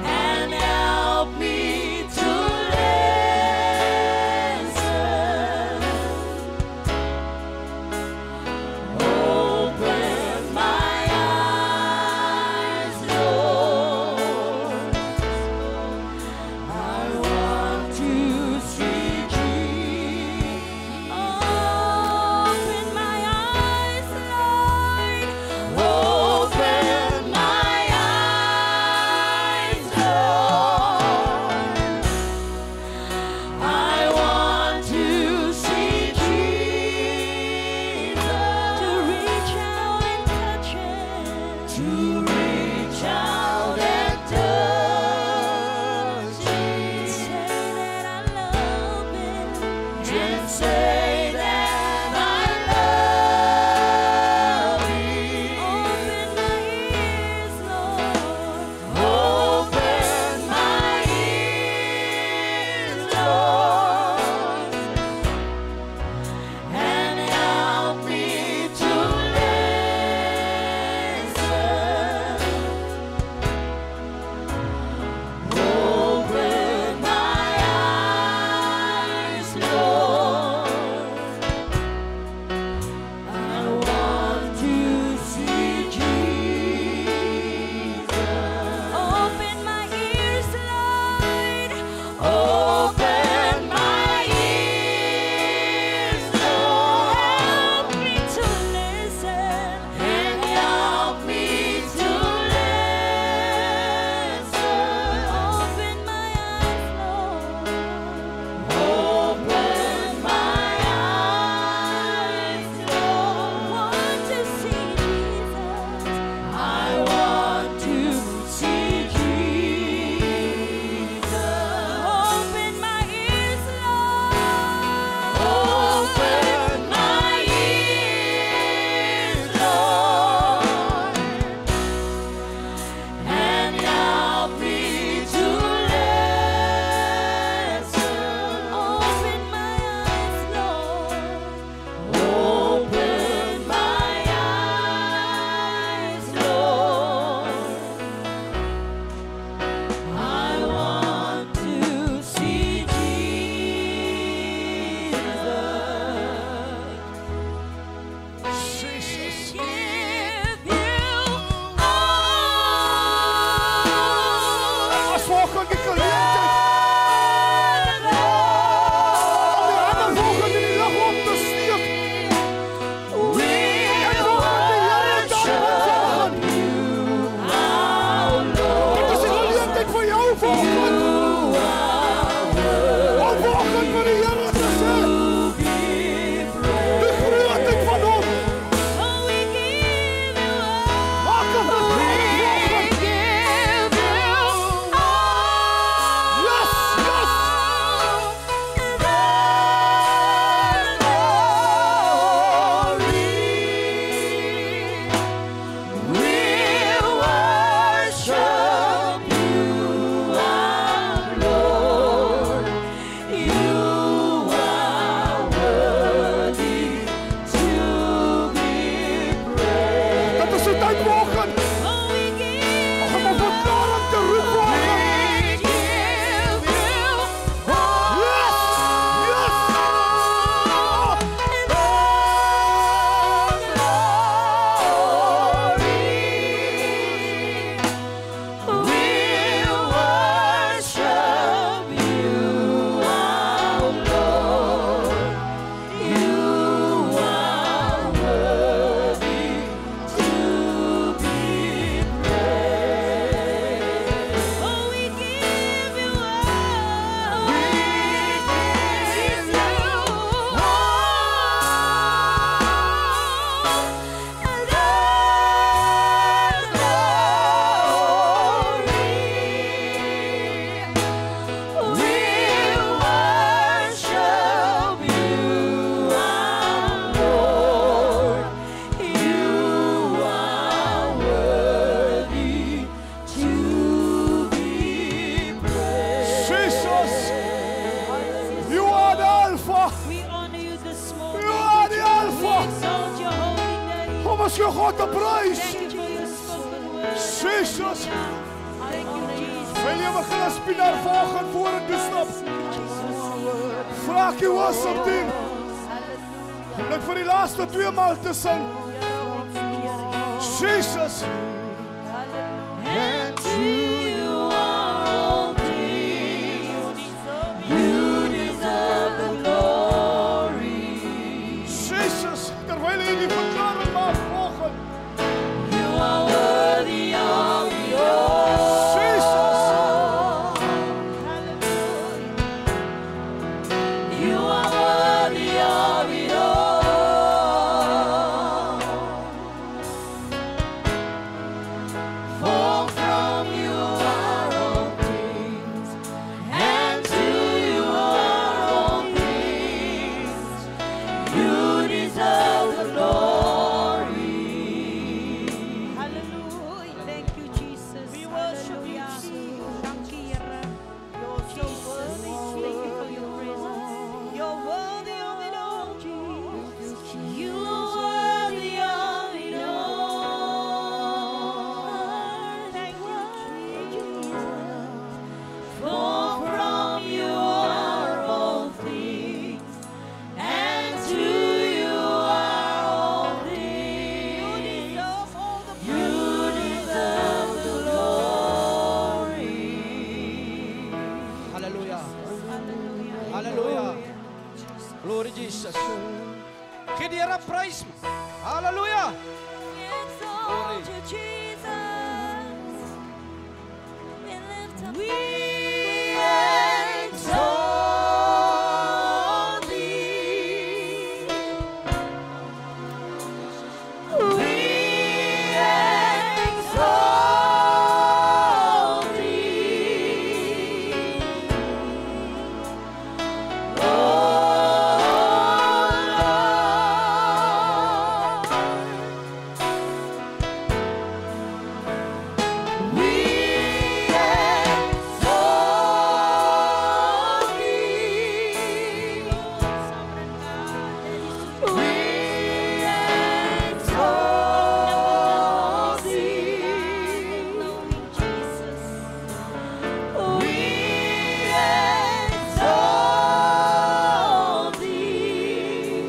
And help me to listen. Jesus. Wil jy begin as Pieter volgend vorentoe stap? Vraag die worship team om net vir die laaste 2 maal te sing. Jesus. And to you are all things. You deserve the glory. Jesus, terwyl jy die verklaring maak volgend. You are worthy of the all. You are worthy of it all. For from you are all things, and to you are all things. You deserve the glory. Hallelujah. Thank you, Jesus. We worship you. You're so worthy. Thank you for your presence. You're worthy of it all, Jesus. You are worthy of it all. Thank you, Jesus. For from you are all things, and to you are all things. You deserve the glory. Hallelujah. Hallelujah. Glory Jesus. Give the Lord praise. Hallelujah. Exalt you, Jesus. We exalt thee. We exalt thee. Oh Lord. We exalt thee. We exalt thee. We exalt thee.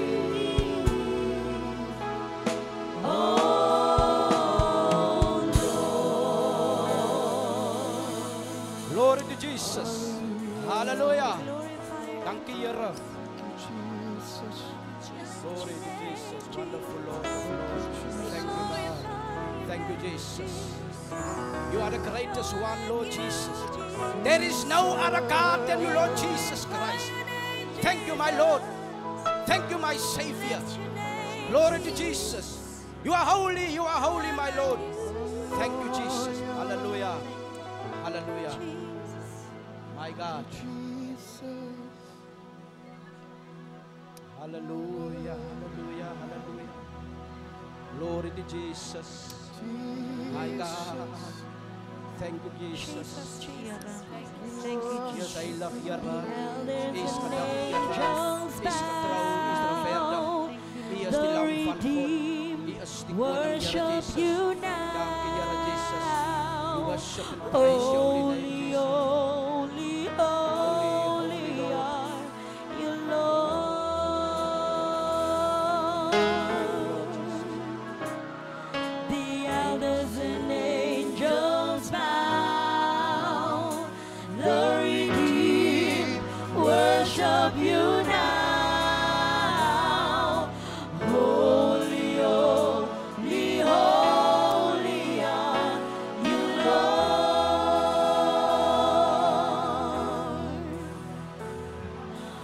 Oh Lord. Glory to Jesus. Hallelujah. Dankie Here. Glory to Jesus. Wonderful Lord. Thank you, God. Thank you, Jesus. You are the greatest one, Lord Jesus. There is no other God than you, Lord Jesus Christ. Thank you, my Lord. Thank you, my Savior. Glory to Jesus. You are holy, my Lord. Thank you, Jesus. Hallelujah. Hallelujah. My God. Hallelujah. Hallelujah. Hallelujah. Glory to Jesus. My God. Thank you, Jesus. Thank you, Yes, I love you. Elders Is and gedag, angels is getrouw, is rechtvaardig. bow. Hy is The die lam van God. redeemed Hy is die koning, Here worship Jesus. you Dankie, Here Jesus. We now. worship and praise your holy name, Holy, Jesus. holy, holy are you, Lord. The elders and angels bow. The redeemed worship you now. Holy, holy, holy are you, Lord.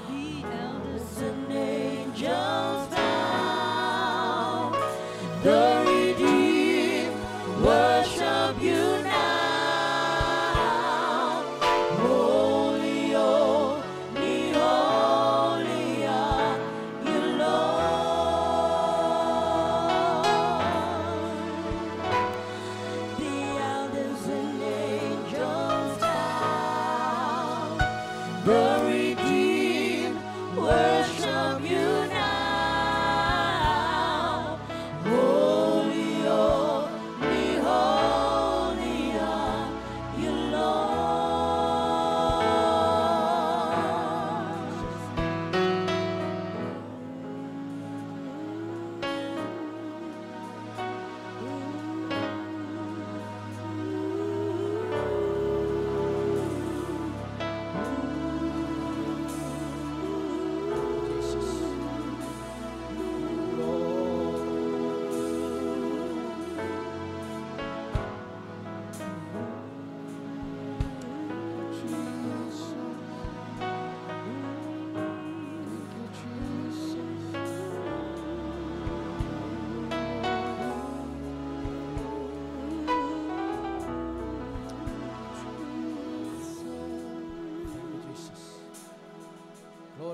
The elders and angels bow. The redeemed worship you now. Holy, holy, holy are you, Lord. The elders and angels bow. The redeemed worship you now. Holy, holy, holy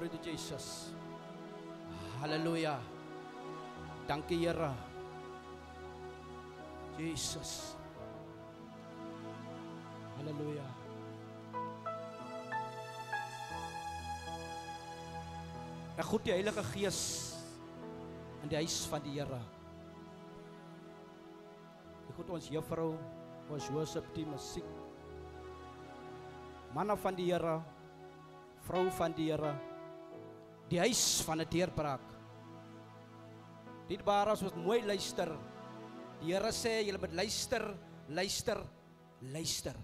Glory to Jesus. Hallelujah. Dankie Here. Jesus. Hallelujah. Ek goed die Heilige Gees in die huis van die Here. Ek goed ons juffrou, ons worship team, musiek. Manne van die Here, vrou van die Here. Die huis van 'n deurbraak. Dierbare, ons moet mooi luister. Die Here sê julle moet luister, luister, luister.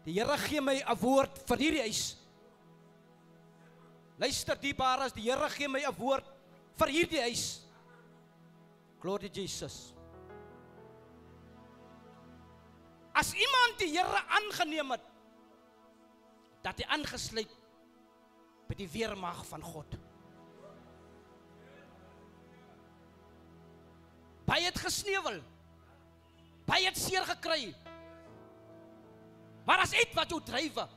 Die Here gee my 'n woord vir hierdie huis. Luister dierbare, die Here gee my 'n woord vir hierdie huis. Glory to Jesus. As iemand die Here aangeneem het, dat hy aangesluit by die weermag van God. Baie het gesneuwel, baie het seer gekry, maar as iets wat jou drywe.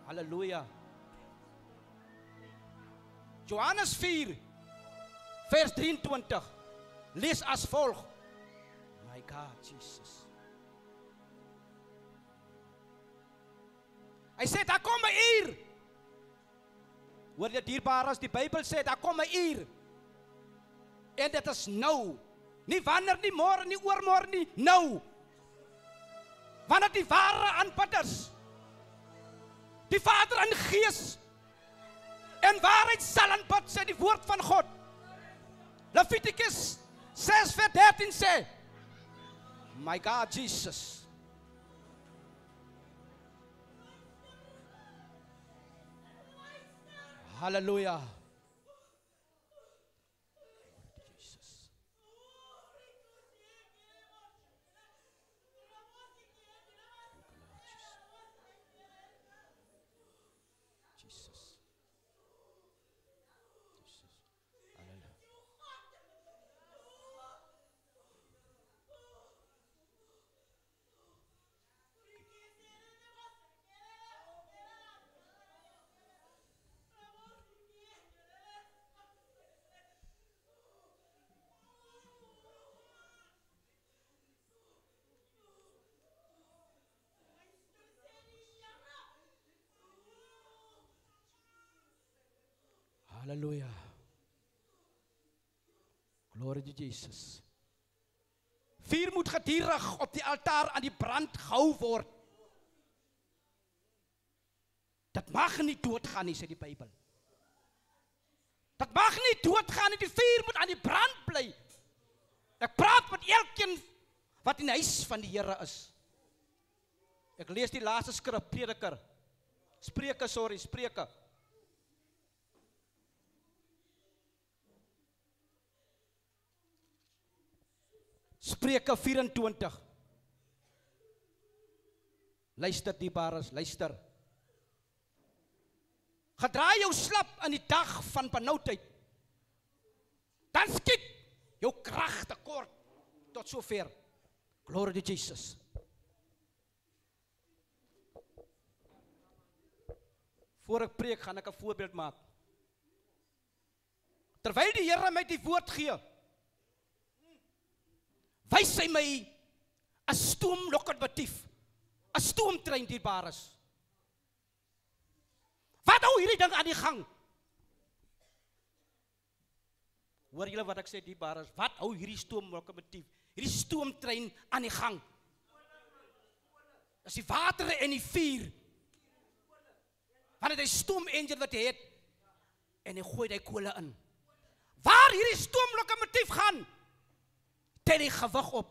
Halleluja. Johannes 4, vers 23, lees as volg. My God, Jesus. Hy sê, daar kom 'n uur. Hoor jy dierbares, die Bybel sê, daar kom 'n uur. En dit is nou. Nie wanneer, nie môre, nie oormôre nie, nou. Wanneer die ware aanbidders, die Vader in gees en waarheid sal aanbid, sê die woord van God. Levitikus 6 vers 13 sê, my God, Jesus. Hallelujah. Jesus. Jesus. Hallelujah. Hallelujah. Glory to Jesus. Vuur moet gedurig op die altaar aan die brand gehou word. Dat mag nie doodgaan nie, sê die Bybel. Dat mag nie doodgaan nie, die vuur moet aan die brand bly. Ek praat met elkeen wat in die huis van die Here is. Ek lees die laaste skrif, Prediker. Spreuke. Spreuke 24. Luister diebares, luister. Gedraai jou slap in die dag van benoudheid. Dan skiet jou krag tekort tot sover. Glory to Jesus. Voor ek preek, gaan ek 'n voorbeeld maak. Terwyl die Here my die woord gee, wys hy my 'n stoomlokomotief, 'n stoomtrein dierbares. Wat hou hierdie ding aan die gang? Hoor julle wat ek sê dierbares? Wat hou hierdie stoomlokomotief, hierdie stoomtrein aan die gang? Dis die water en die vuur. Want dit is stoom engine wat hy het, en hy gooi die kolle in. Waar hierdie stoomlokomotief gaan, tel die gewig op.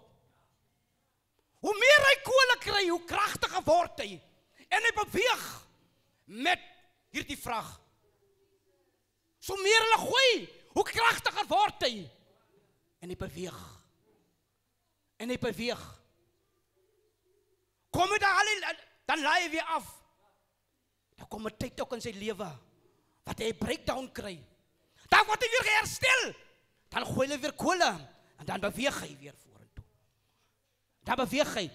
Hoe meer hy kolle kry, hoe kragtiger word hy. En hy beweeg met hierdie vrag. So meer hulle gooi, hoe kragtiger word hy. En hy beweeg. En hy beweeg. Kom hy dan laai hy weer af. Dan kom 'n tyd ook in sy lewe, wat hy 'n breakdown kry. Dan word hy weer geherstel. Dan gooi hy weer kolle. En dan beweeg hy weer vorentoe. Dan beweeg hy.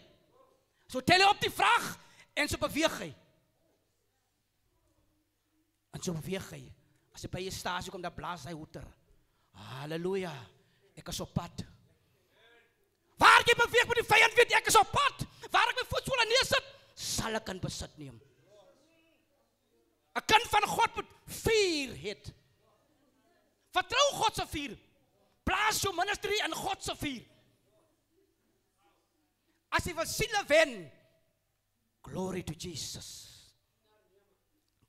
So tel hy op die vraag, en so beweeg hy. En so beweeg hy. As hy by 'n stasie kom, dan blaas hy hoeter. Halleluja. Ek is op pad. Waar jy beweeg met die vyand, weet ek is op pad. Waar ek my voetsoole neersit, sal ek in besit neem. 'n Kind van God moet vuur het. Vertrou God se vuur. Plaas jou ministry in God se vuur. As jy wil siele wen, glory to Jesus.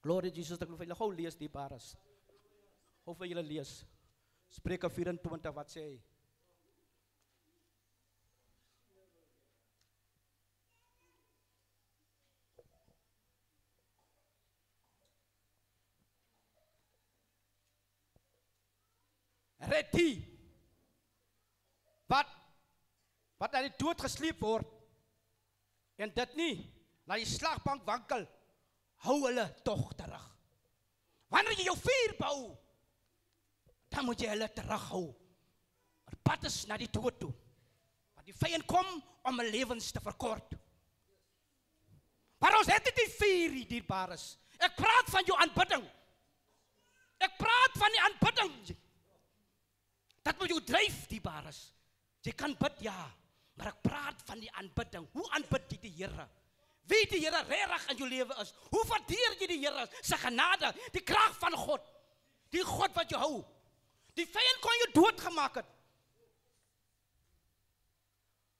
Glory to Jesus. Ek wil vir julle gou lees die paras. Hoe vir julle lees. Spreuke 24, wat sê hy? Red die wat aan die dood gesleep word en dit nie na die slagbank wankel, hou hulle tog terug. Wanneer jy jou vuur bou, dan moet jy hulle terughou. Het pad is na die dood toe. Want die vyand kom om 'n lewens te verkort. Maar ons het nie vuur hier, dierbares. Ek praat van jou aanbidding. Ek praat van die aanbidding. Dat moet jou dryf, dierbares. Jy kan bid, ja, maar ek praat van die aanbidding. Hoe aanbid jy die Here? Wie die Here regtig in jou lewe is? Hoe waardeer jy die Here se genade, die krag van God? Die God wat jou hou. Die vyand kon jou doodgemaak het.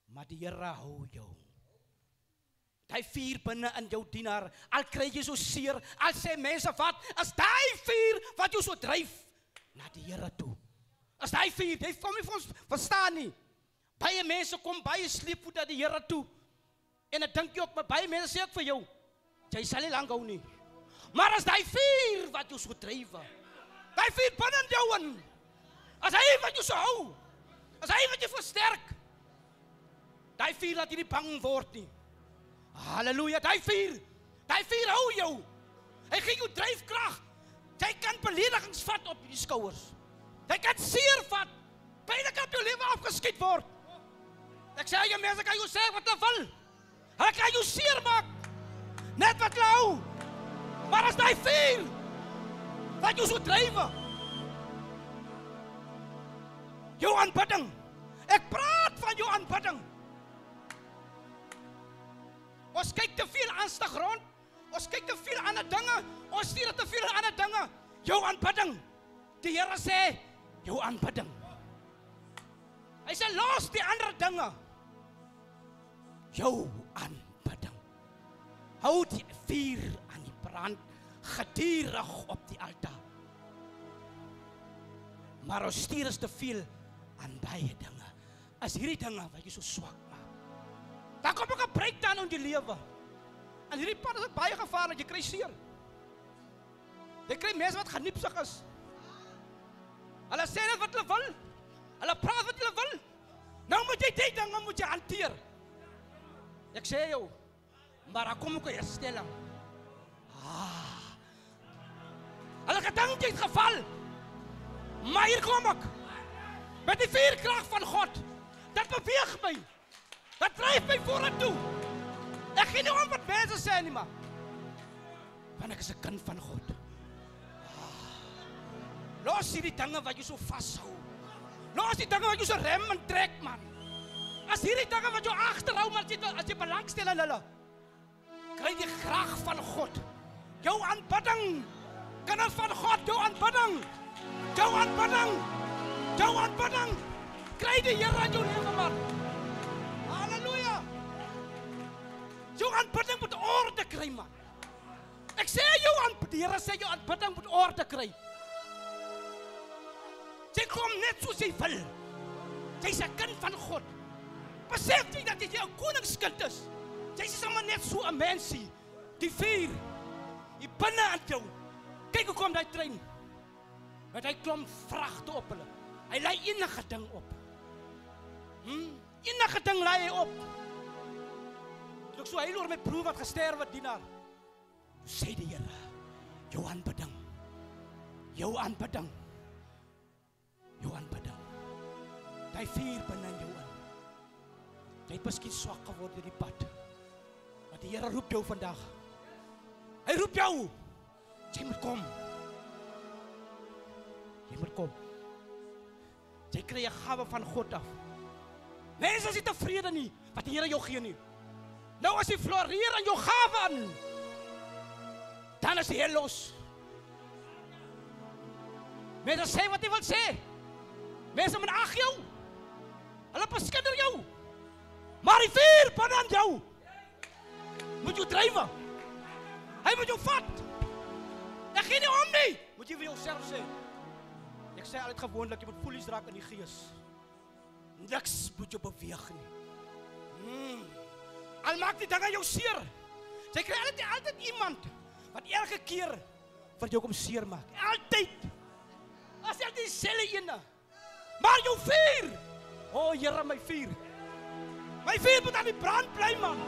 Maar die Here hou jou. Daai vuur binne in jou dienaar, al kry jy so seer, al sê mense wat, is daai vuur wat jou so dryf na die Here toe. As daai vuur, jy kom nie vir ons verstaan nie. Baie mense kom baie sleepvoet na die Here toe. En ek dink jy ook, maar baie mense sê ek vir jou, jy sal nie lang hou nie. Maar as daai vuur wat jou so dryf, daai vuur binne in jou in, as hy wat jou so hou, as hy wat jou versterk, daai vuur laat jy nie bang word nie. Halleluja, daai vuur hou jou. Hy gee jou dryfkrag. Jy kan beledigings vat op die skouers. Jy kan seer vat. Byna kan jou lewe afgeskiet word. Ek sê jy mense kan jou sê wat hulle wil. Hulle kan jou seer maak. Net wat hulle hou. Maar as daai vuur wat jou so dryf, jou aanbidding. Ek praat van jou aanbidding. Ons kyk te veel aanstig rond. Ons kyk te veel ander dinge. Ons stuur te veel ander dinge. Jou aanbidding. Die Here sê, jou aanbidding. Hy sê, los die ander dinge. Jou aanbidding. Hou die vuur aan die brand gedurig op die altaar. Maar ons stuur is te veel aan baie dinge. As hierdie dinge wat jy so swak maak, dan kom ook 'n breakdown in die lewe. En hierdie pad is baie gevaarlik, jy kry seer. Jy kry mense wat geniepsig is. Hulle sê net wat hulle wil. Hulle praat wat hulle wil. Nou moet jy die dinge moet jy hanteer. Ek sê jou, maar daar kom ook 'n herstelling. Hulle gedink jy het geval. Maar hier kom ek. Met die vuurkrag van God. Dat beweeg my. Dat dryf my vorentoe. Ek gee nie om wat mense sê nie, maar. Want ek is 'n kind van God. Los hierdie dinge wat jy so vashou. Los die dinge wat jy so rem en trek, man. As hierdie dinge wat jou agterhou, maar as jy belangstel in hulle, kry die krag van God. Jou aanbidding. Kinders van God, jou aanbidding. Jou aanbidding. Jou aanbidding. Kry die Here in jou lewe, man. Halleluja. Jou aanbidding moet orde kry, man. Ek sê jou aanbidding, die Here sê jou aanbidding moet orde kry. Jy kom net soos jy wil. Jy's 'n kind van God. Besef jy dat jy 'n koningskind is? Jy's sommer net so 'n mensie. Die vuur, die binne aan jou. Kyk hoe kom daai trein. Met hy klomp vragte op hulle. Hy lei enige ding op. Enige ding lei hy op. Ek so heel oor my broer wat gesterf het, dienaar. Sê die Here, jou aanbidding. Jou aanbidding. Jou aanbidding. Daai vuur binne in jou in. Jy het miskien swak geword deur die pad. Maar die Here roep jou vandag. Hy roep jou. Jy moet kom. Jy moet kom. Jy kry 'n gawe van God af. Mense is nie tevrede nie wat die Here jou gee nie. Nou as jy floreer aan jou gawe aan, dan is jy los. Mense sê wat jy wil sê. Mense minag jou. Hulle beskinder jou. Maar die vuur binne aan jou moet jou drywe. Hy moet jou vat. Ek gee nie om nie. Moet jy vir jouself sê. Ek sê altyd gewoonlik, jy moet foolies raak in die gees. Niks moet jou beweeg nie. Al maak die dinge jou seer. Jy kry altyd iemand wat elke keer vir jou kom seer maak. Altyd. As jy dieselfde ene. Maar jou vuur. O Here, my vuur. My vuur moet aan die brand bly, man.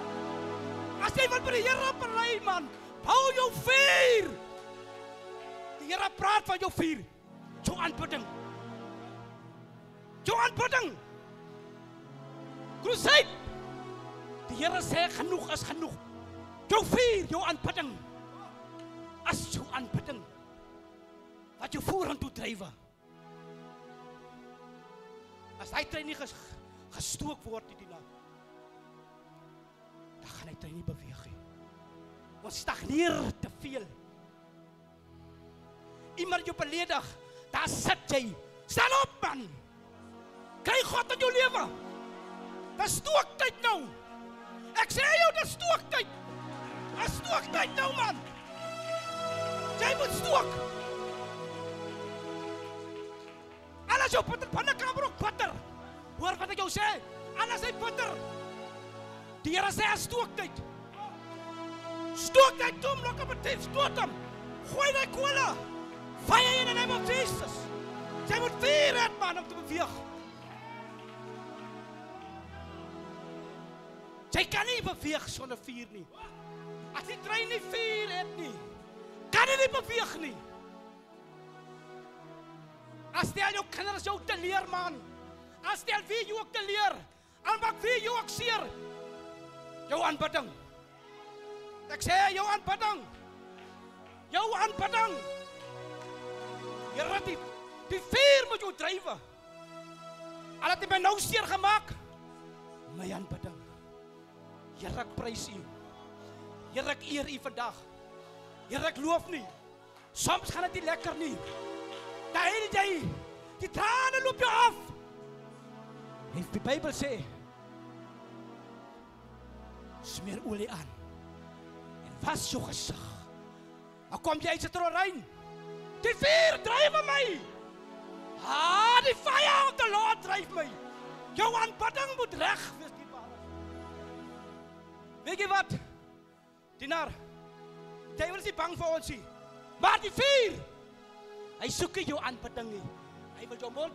As jy wil by die Here bely, man, hou jou vuur. Die Here praat van jou vuur. Jou aanbidding. Jou aanbidding. Crusade. Die Here sê genoeg is genoeg. Jou vuur, jou aanbidding. As jou aanbidding wat jou vorentoe drywe. As hy trein nie gestook word die dag, dan gaan hy trein nie beweeg nie. Ons stagneer te veel. Iemand jou beledig, daar sit jy. Staan op, man. Kry God in jou lewe. Dis stooktyd nou. Ek sê jou, dis stooktyd. Dis stooktyd nou, man. Jy moet stook. Alles jou binnekamer ook bitter. Hoor wat ek jou sê. Alles hy bitter. Die Here sê stooktyd. Stooktyd toe om lokke betief. Stoot hom. Gooi die kolle. Fire in the name of Jesus. Jy moet vuur hê, man, om te beweeg. Jy kan nie beweeg sonder vuur nie. As jy trein nie vuur het nie, kan jy nie beweeg nie. As stel jou kinders jou te leer, man. As stel wie jou ook te leer. Al maak wie jou ook seer. Jou aanbidding. Ek sê jou aanbidding. Jou aanbidding. Here, die vuur moet jou drywe. Al het jy my nou seer gemaak, my aanbidding. Here, ek prys U. Here, ek eer U vandag. Here, ek loof nie. Soms gaan dit nie lekker nie. Daar het jy, die trane loop jou af. En die Bybel sê, smeer olie aan en was jou gesig. Dan kom jy uit die trorein. Die vuur drywe my. Die fire of the Lord dryf my. Jou aanbidding moet reg wees, die Vader. Weet jy wat? Dienaar, jy is nie bang vir ons nie. Maar die vuur, hy soek jou aanbidding nie. Hy wil jou mond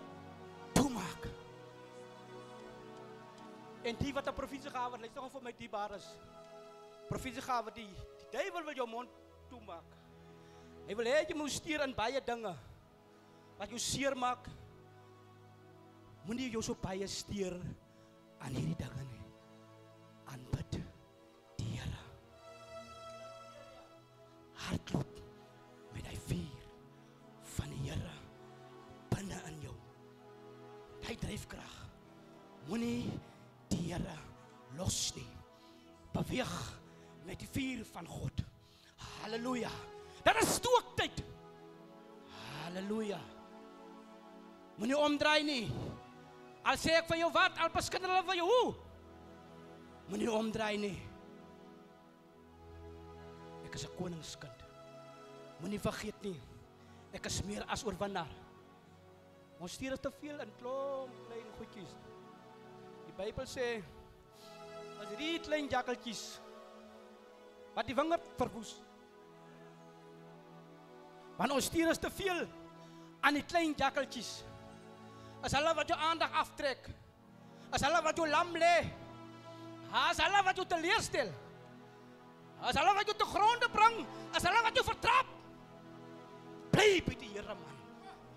toemaak. En die wat 'n profesie gawe, luister gou vir my diebares. Profesie gawe, die duiwel wil jou mond toemaak. Hy wil hê jy moet stuur in baie dinge wat jou seer maak. Moenie jou so baie steur aan hierdie dinge nie. Aanbid die Here. Hardloop met die vuur van die Here binne in jou. Hy dryfkrag. Moenie die Here los nie. Beweeg met die vuur van God. Halleluja. Dit is stooktyd. Halleluja. Moenie omdraai nie. Al sê ek van jou wat, al beskinder hulle van jou hoe. Moenie omdraai nie. Ek is 'n koningskind. Moenie vergeet nie. Ek is meer as oorwinnaar. Ons stuur te veel in klomp klein goedjies. Die Bybel sê, as die klein jakkeltjies wat die wingerd verwoes. Want ons stuur te veel aan die klein jakkeltjies. As hulle wat jou aandag aftrek. As hulle wat jou lam lê. As hulle wat jou teleurstel. As hulle wat jou te gronde bring. As hulle wat jou vertrap. Bly by die Here, man.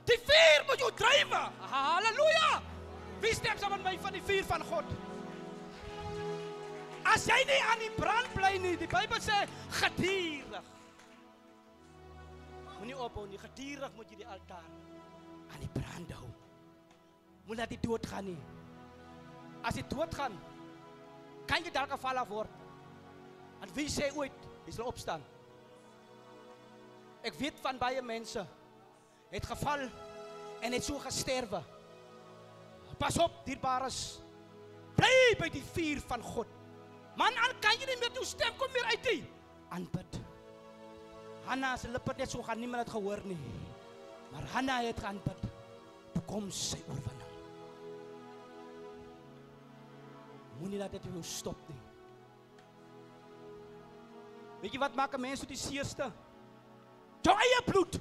Die vuur moet jou drywe. Halleluja. Wie stem saam met my van die vuur van God? As jy nie aan die brand bly nie, die Bybel sê gedurig. Moenie ophou nie, gedurig moet jy die altaar aan die brand hou. Moet laat die dood gaan nie. As jy dood gaan, kan jy dalk geval af word. En wie sê ooit, jy sal opstaan? Ek weet van baie mense, het geval, en het so gesterwe. Pas op, dierbares, bly by die vuur van God. Man, aan kan jy nie meer, jou stem kom meer uit die. Aanbid. Hanna, sy lippe net so gaan, niemand het gehoor nie. Maar Hanna het geaanbid, toe kom sy oorwinning. Moenie laat dit jou stop nie. Weet jy wat maak 'n mens tot die seerste? Jou eie bloed.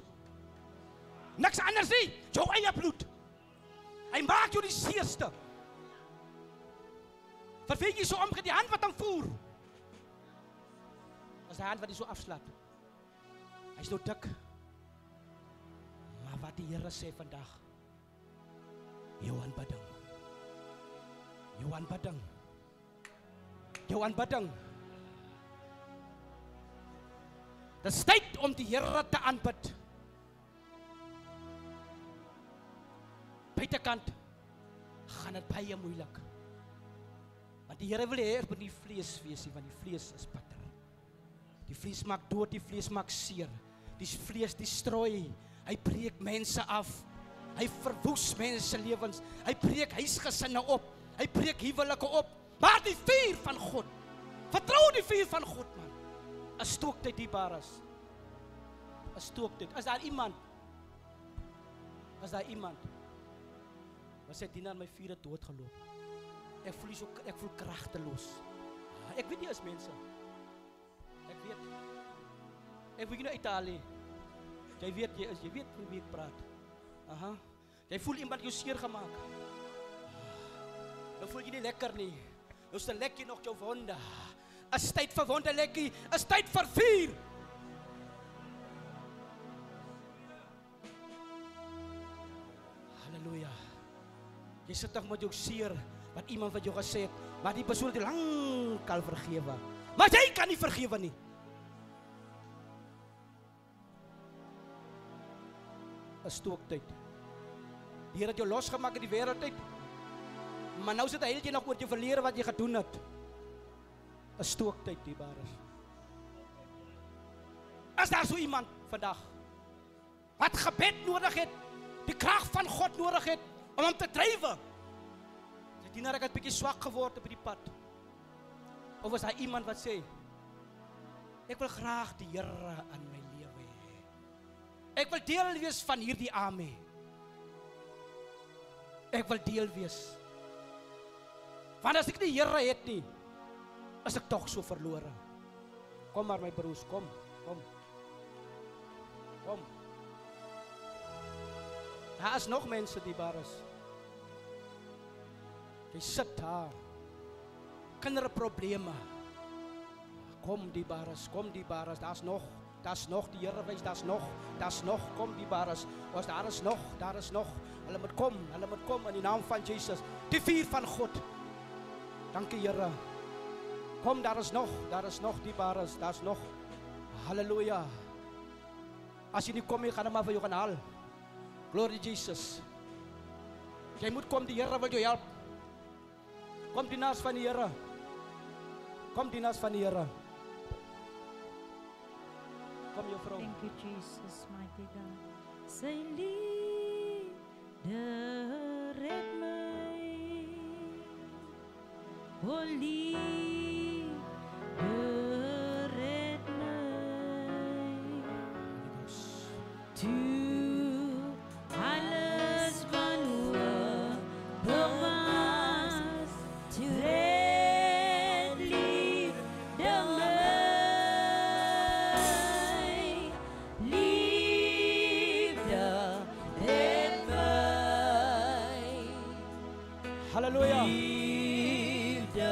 Niks anders nie, jou eie bloed. Hy maak jou die seerste. Verweeg jy so omgekeerd die hand wat hom voer. As die hand wat hy so afslaat. Hy is nou dik. Maar wat die Here sê vandag, jou aanbidding. Jou aanbidding. Jou aanbidding. Dit is tyd om die Here te aanbid. Buitekant gaan dit baie moeilik. Want die Here wil hê ons moet nie vlees wees nie, want die vlees is bitter. Die vlees maak dood, die vlees maak seer. Die vlees destrooi. Hy breek mense af. Hy verwoes mense se lewens. Hy breek huisgesinne op. Hy breek huwelike op. Maar die vuur van God. Vertrou die vuur van God, man. 'n Stooktyd dierbares. 'n Stooktyd. As daar iemand wat sê dienaar my vuur het doodgeloop. Ek voel kragteloos. Ek weet nie as mense. Ek weet nie Italië. Jy weet van wie ek praat. Aha. Jy voel iemand jou seer gemaak. Nou voel jy nie lekker nie. Nou se lek jy nog jou wonde. Is tyd vir wonde lekkie, is tyd vir vuur. Halleluja. Jy sit toch met jou seer, wat iemand wat jou gesê het, maar die persoon het lankal vergewe. Maar jy kan nie vergewe nie. Een stooktyd. Die Here het jou losgemaak in die wêreld uit, maar nou sit hy heel jy nog oor jou verlede wat jy gedoen het. Een stooktyd, dierbares. As daar so iemand vandag, wat gebed nodig het, die krag van God nodig het, om hom te drywe. Sy dienaar, ek het bietjie swak geword op die pad. Of is daar iemand wat sê, ek wil graag die Here in my lewe hê. Ek wil deel wees van hierdie armee. Ek wil deel wees. Want as ek die Here het nie, is ek toch so verlore. Kom maar my broers, kom. Daar is nog mense dierbares. Jy sit daar. Kinderprobleme. Kom dierbares, daar's nog die Here wys, daar's nog, kom dierbares. Ons daar is nog. Hulle moet kom in die naam van Jesus. Die vuur van God. Dankie Here. Kom, daar is nog dierbares, daar's nog. Halleluja. As jy nie kom, jy gaan hom maar vir jou gaan haal. Glory Jesus. Jy moet kom, die Here wil jou help. Kom dienaars van die Here. Kom jou vrou. Thank you, Jesus, mighty God. Sy liefde red my. O liefde red my. Toe alles wanneer bewas, toe red liefde my. Liefde red my. Halleluja.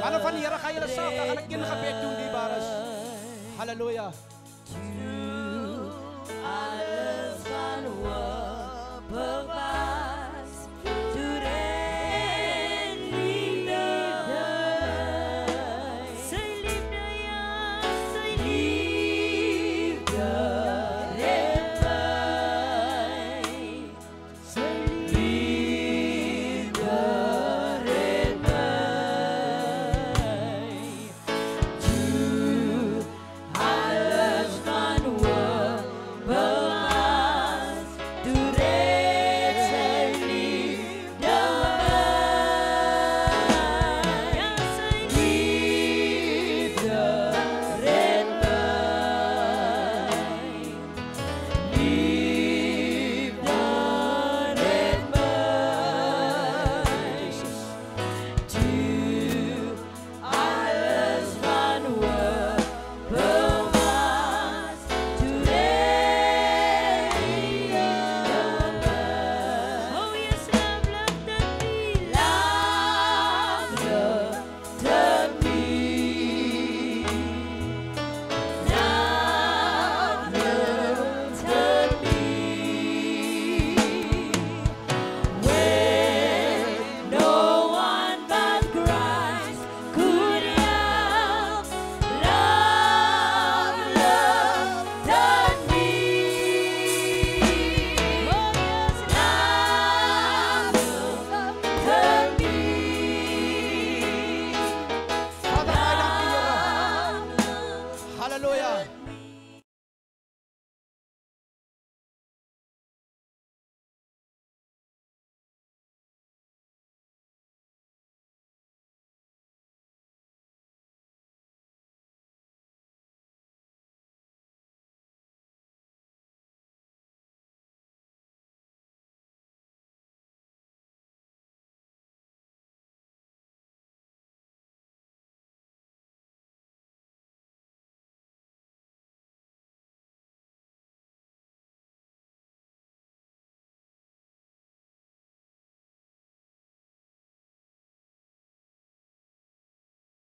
Manne van die Here, gaan julle saam, dan gaan ek een gebed doen, dierbares. Halleluja.